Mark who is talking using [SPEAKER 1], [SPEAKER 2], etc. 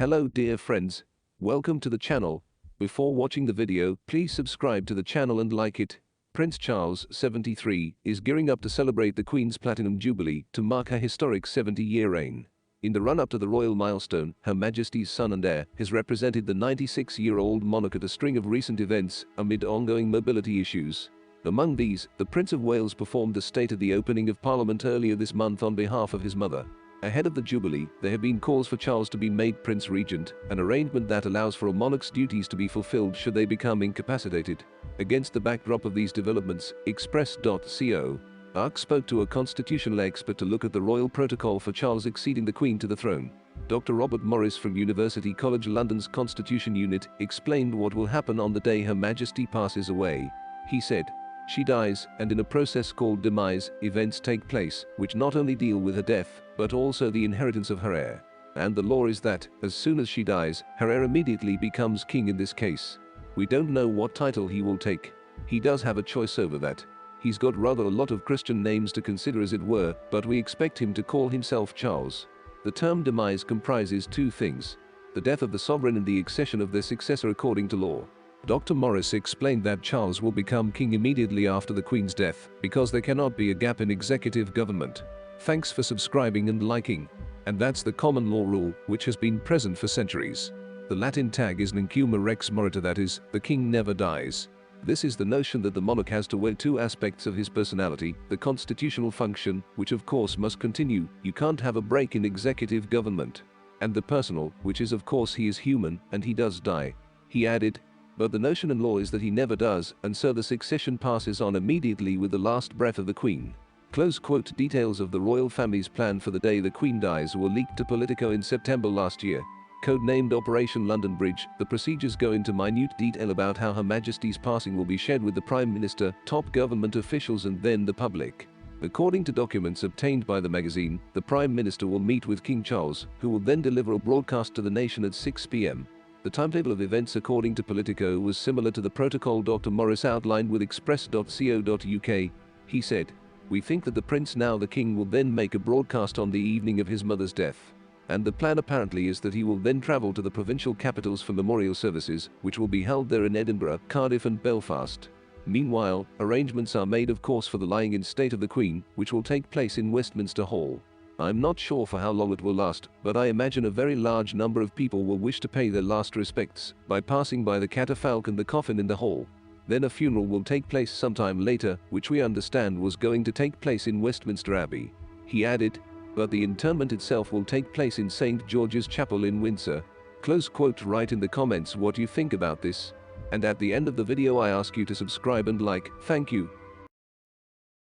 [SPEAKER 1] Hello dear friends, welcome to the channel. Before watching the video, please subscribe to the channel and like it. Prince Charles, 73, is gearing up to celebrate the Queen's Platinum Jubilee to mark her historic 70-year reign. In the run-up to the royal milestone, Her Majesty's son and heir has represented the 96-year-old monarch at a string of recent events amid ongoing mobility issues. Among these, the Prince of Wales performed the state at the opening of Parliament earlier this month on behalf of his mother. Ahead of the Jubilee, there have been calls for Charles to be made Prince Regent, an arrangement that allows for a monarch's duties to be fulfilled should they become incapacitated. Against the backdrop of these developments, Express.co spoke to a constitutional expert to look at the royal protocol for Charles acceding the Queen to the throne. Dr. Robert Morris from University College London's Constitution Unit explained what will happen on the day Her Majesty passes away. He said, "She dies, and in a process called demise, events take place, which not only deal with her death, but also the inheritance of her heir. And the law is that, as soon as she dies, her heir immediately becomes king in this case. We don't know what title he will take. He does have a choice over that. He's got rather a lot of Christian names to consider as it were, but we expect him to call himself Charles." The term demise comprises two things: the death of the sovereign and the accession of their successor according to law. Dr. Morris explained that Charles will become king immediately after the Queen's death, because there cannot be a gap in executive government. Thanks for subscribing and liking. And that's the common law rule, which has been present for centuries. The Latin tag is Nunquam rex moritur, that is, the king never dies. This is the notion that the monarch has to wear two aspects of his personality: the constitutional function, which of course must continue, you can't have a break in executive government, and the personal, which is of course he is human, and he does die. He added, "But the notion in law is that he never does, and so the succession passes on immediately with the last breath of the Queen." Close quote. Details of the royal family's plan for the day the Queen dies were leaked to Politico in September last year. Codenamed Operation London Bridge, the procedures go into minute detail about how Her Majesty's passing will be shared with the Prime Minister, top government officials and then the public. According to documents obtained by the magazine, the Prime Minister will meet with King Charles, who will then deliver a broadcast to the nation at 6 p.m. The timetable of events according to Politico was similar to the protocol Dr. Morris outlined with Express.co.uk. He said, "We think that the Prince, now the King, will then make a broadcast on the evening of his mother's death. And the plan apparently is that he will then travel to the provincial capitals for memorial services, which will be held there in Edinburgh, Cardiff and Belfast. Meanwhile, arrangements are made of course for the lying in state of the Queen, which will take place in Westminster Hall. I'm not sure for how long it will last, but I imagine a very large number of people will wish to pay their last respects by passing by the catafalque and the coffin in the hall. Then a funeral will take place sometime later, which we understand was going to take place in Westminster Abbey." He added, "But the interment itself will take place in St. George's Chapel in Windsor." Close quote. Write in the comments what you think about this. And at the end of the video I ask you to subscribe and like. Thank you.